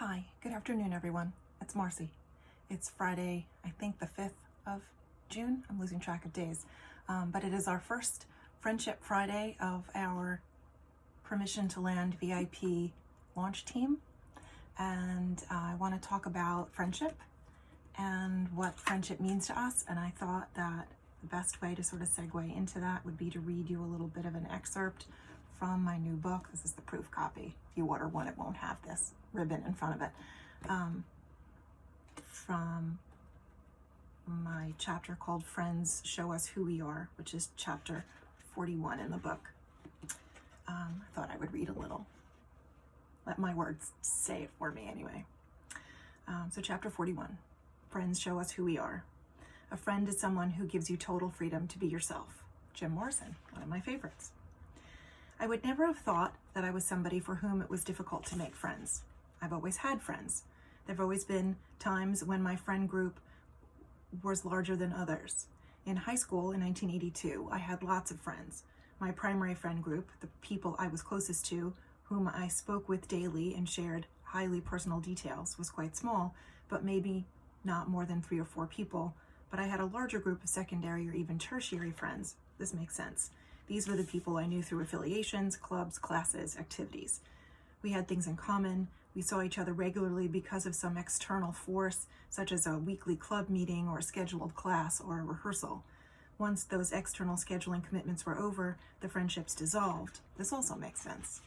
Hi, good afternoon, everyone. It's Marcy. It's Friday, I think the 5th of June. I'm losing track of days. But it is our first Friendship Friday of our Permission to Land VIP launch team. And I want to talk about friendship and what friendship means to us. And I thought that the best way to sort of segue into that would be to read you a little bit of an excerpt from my new book. This is the proof copy. If you order one, it won't have this ribbon in front of it. From my chapter called Friends Show Us Who We Are, which is chapter 41 in the book. I thought I would read a little. Let my words say it for me anyway. So chapter 41, Friends Show Us Who We Are. A friend is someone who gives you total freedom to be yourself. Jim Morrison, one of my favorites. I would never have thought that I was somebody for whom it was difficult to make friends. I've always had friends. There have always been times when my friend group was larger than others. In high school in 1982, I had lots of friends. My primary friend group, the people I was closest to, whom I spoke with daily and shared highly personal details, was quite small, but maybe not more than 3 or 4 people. But I had a larger group of secondary or even tertiary friends. This makes sense. These were the people I knew through affiliations, clubs, classes, activities. We had things in common. We saw each other regularly because of some external force, such as a weekly club meeting or a scheduled class or a rehearsal. Once those external scheduling commitments were over, the friendships dissolved. This also makes sense.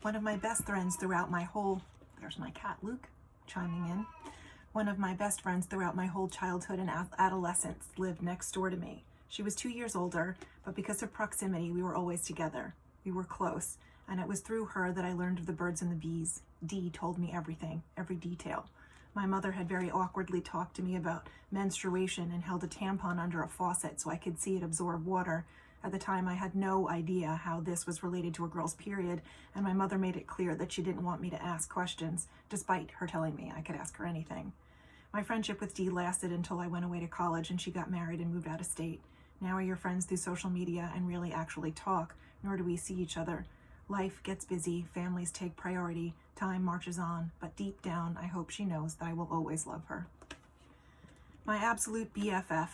One of my best friends throughout my whole, there's my cat Luke chiming in. One of my best friends throughout my whole childhood and adolescence lived next door to me. She was 2 years older, but because of proximity, we were always together. We were close, and it was through her that I learned of the birds and the bees. Dee told me everything, every detail. My mother had very awkwardly talked to me about menstruation and held a tampon under a faucet so I could see it absorb water. At the time, I had no idea how this was related to a girl's period, and my mother made it clear that she didn't want me to ask questions, despite her telling me I could ask her anything. My friendship with Dee lasted until I went away to college and she got married and moved out of state. Now we're friends through social media and really actually talk, nor do we see each other. Life gets busy, families take priority, time marches on, but deep down, I hope she knows that I will always love her. My absolute BFF,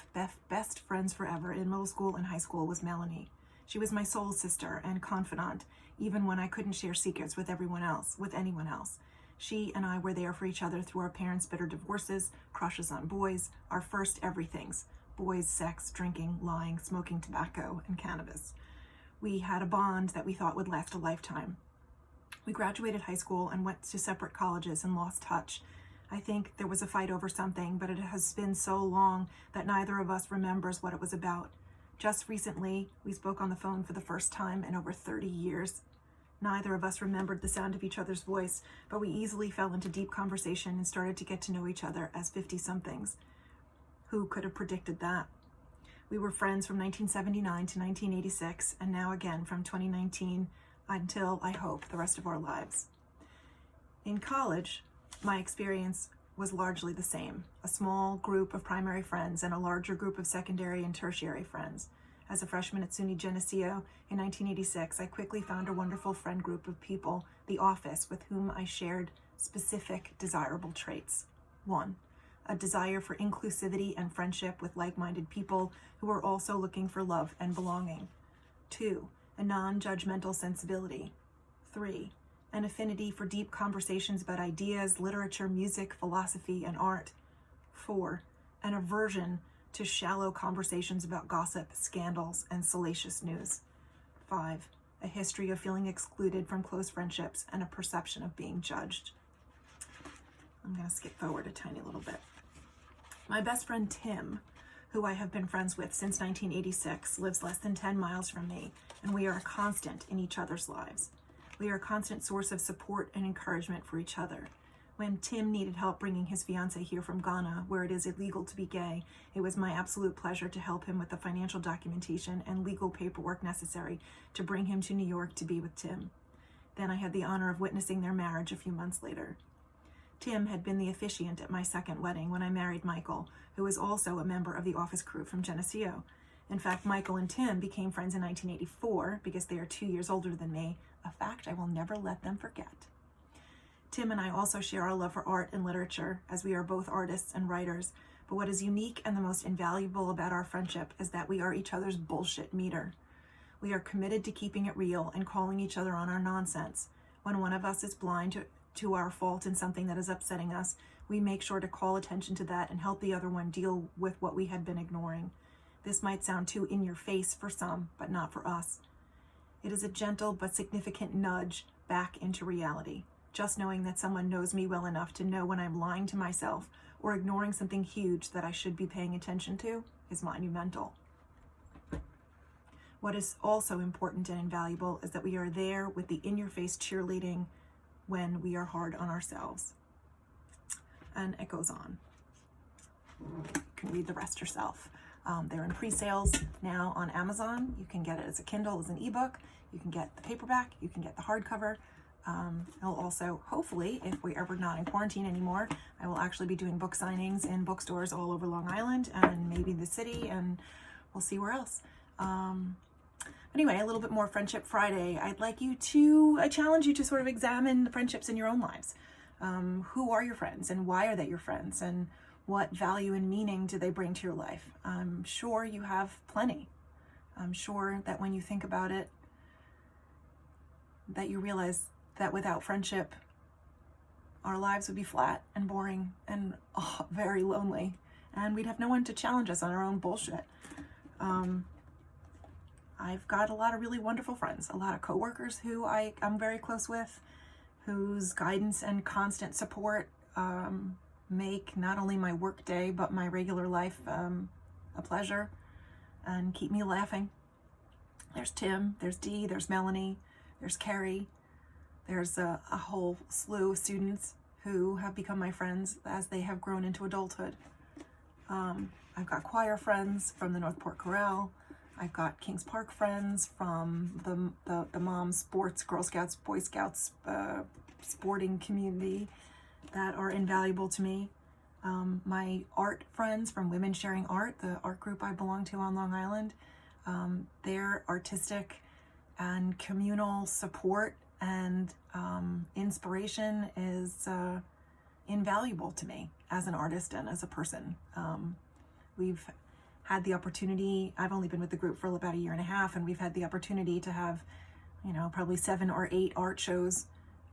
best friends forever in middle school and high school was Melanie. She was my soul sister and confidant, even when I couldn't share secrets with anyone else. She and I were there for each other through our parents' bitter divorces, crushes on boys, our first everythings. Boys, sex, drinking, lying, smoking tobacco, and cannabis. We had a bond that we thought would last a lifetime. We graduated high school and went to separate colleges and lost touch. I think there was a fight over something, but it has been so long that neither of us remembers what it was about. Just recently, we spoke on the phone for the first time in over 30 years. Neither of us remembered the sound of each other's voice, but we easily fell into deep conversation and started to get to know each other as 50-somethings. Who could have predicted that? We were friends from 1979 to 1986, and now again from 2019 until, I hope, the rest of our lives. In college, my experience was largely the same. A small group of primary friends and a larger group of secondary and tertiary friends. As a freshman at SUNY Geneseo in 1986, I quickly found a wonderful friend group of people, the office, with whom I shared specific desirable traits. 1. A desire for inclusivity and friendship with like-minded people who are also looking for love and belonging. 2. A non-judgmental sensibility. 3. An affinity for deep conversations about ideas, literature, music, philosophy, and art. 4. An aversion to shallow conversations about gossip, scandals, and salacious news. 5. A history of feeling excluded from close friendships and a perception of being judged. I'm going to skip forward a tiny little bit. My best friend Tim, who I have been friends with since 1986, lives less than 10 miles from me, and we are a constant in each other's lives. We are a constant source of support and encouragement for each other. When Tim needed help bringing his fiancée here from Ghana, where it is illegal to be gay, it was my absolute pleasure to help him with the financial documentation and legal paperwork necessary to bring him to New York to be with Tim. Then I had the honor of witnessing their marriage a few months later. Tim had been the officiant at my second wedding when I married Michael, who was also a member of the office crew from Geneseo. In fact, Michael and Tim became friends in 1984 because they are 2 years older than me, a fact I will never let them forget. Tim and I also share our love for art and literature, as we are both artists and writers. But what is unique and the most invaluable about our friendship is that we are each other's bullshit meter. We are committed to keeping it real and calling each other on our nonsense. When one of us is blind to our fault in something that is upsetting us, we make sure to call attention to that and help the other one deal with what we had been ignoring. This might sound too in your face for some, but not for us. It is a gentle but significant nudge back into reality. Just knowing that someone knows me well enough to know when I'm lying to myself or ignoring something huge that I should be paying attention to is monumental. What is also important and invaluable is that we are there with the in-your-face cheerleading when we are hard on ourselves. And it goes on. You can read the rest yourself. They're in pre-sales now on Amazon. You can get it as a Kindle, as an ebook. You can get the paperback. You can get the hardcover. I'll also, hopefully, if we're ever not in quarantine anymore, I will actually be doing book signings in bookstores all over Long Island and maybe the city, and we'll see where else. Anyway, a little bit more Friendship Friday. I challenge you to sort of examine the friendships in your own lives. Who are your friends and why are they your friends, and what value and meaning do they bring to your life? I'm sure you have plenty. I'm sure that when you think about it, that you realize that without friendship, our lives would be flat and boring and very lonely, and we'd have no one to challenge us on our own bullshit. I've got a lot of really wonderful friends, a lot of coworkers who I'm very close with, whose guidance and constant support make not only my work day, but my regular life a pleasure and keep me laughing. There's Tim, there's Dee, there's Melanie, there's Carrie. There's a whole slew of students who have become my friends as they have grown into adulthood. I've got choir friends from the Northport Chorale. I've got Kings Park friends from the mom sports, Girl Scouts, Boy Scouts, sporting community that are invaluable to me. My art friends from Women Sharing Art, the art group I belong to on Long Island. Their artistic and communal support and inspiration is invaluable to me as an artist and as a person. We've had the opportunity, I've only been with the group for about a year and a half, and we've had the opportunity to have, probably 7 or 8 art shows.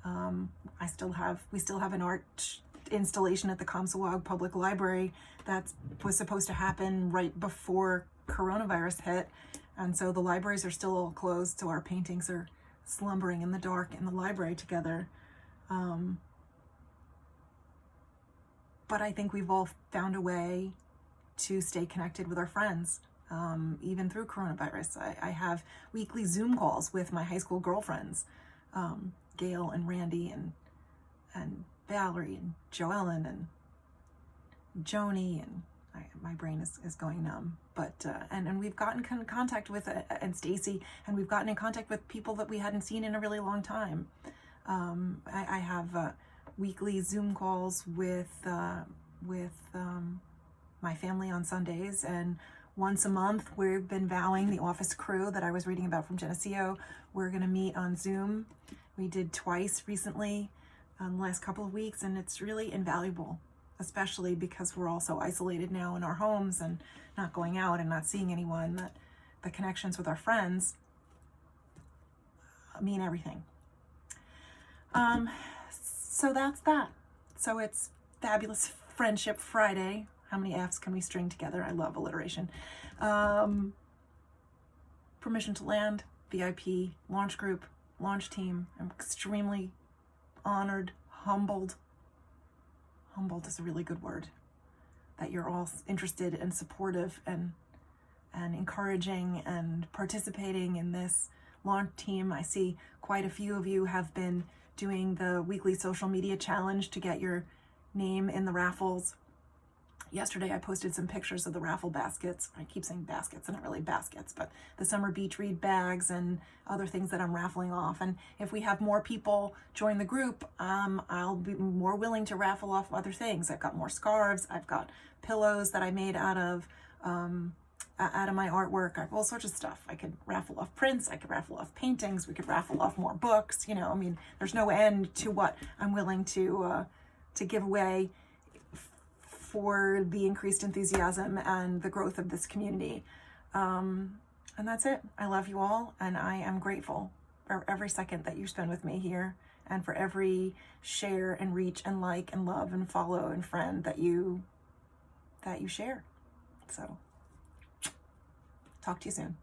We still have an art installation at the Comsawag Public Library that was supposed to happen right before coronavirus hit. And so the libraries are still all closed, so our paintings are slumbering in the dark in the library together. But I think we've all found a way to stay connected with our friends, even through coronavirus. I have weekly Zoom calls with my high school girlfriends, Gail and Randy and Valerie and Joellen and Joni, and my brain is going numb. But and we've gotten in contact with and Stacy, and we've gotten in contact with people that we hadn't seen in a really long time. I have weekly Zoom calls with my family on Sundays, and once a month we've been vowing, the office crew that I was reading about from Geneseo, we're going to meet on Zoom. We did twice recently in the last couple of weeks, and it's really invaluable, especially because we're all so isolated now in our homes and not going out and not seeing anyone, that the connections with our friends mean everything. So that's that. So it's Fabulous Friendship Friday. How many F's can we string together? I love alliteration. Permission to Land, VIP, launch group, launch team. I'm extremely honored, humbled. Humbled is a really good word. That you're all interested and supportive and encouraging and participating in this launch team. I see quite a few of you have been doing the weekly social media challenge to get your name in the raffles. Yesterday I posted some pictures of the raffle baskets. I keep saying baskets, they're not really baskets, but the summer beach read bags and other things that I'm raffling off. And if we have more people join the group, I'll be more willing to raffle off other things. I've got more scarves. I've got pillows that I made out of out of my artwork. I have all sorts of stuff. I could raffle off prints. I could raffle off paintings. We could raffle off more books. You know, I mean, there's no end to what I'm willing to give away for the increased enthusiasm and the growth of this community. And that's it. I love you all, and I am grateful for every second that you spend with me here, and for every share and reach and like and love and follow and friend that you share. So talk to you soon.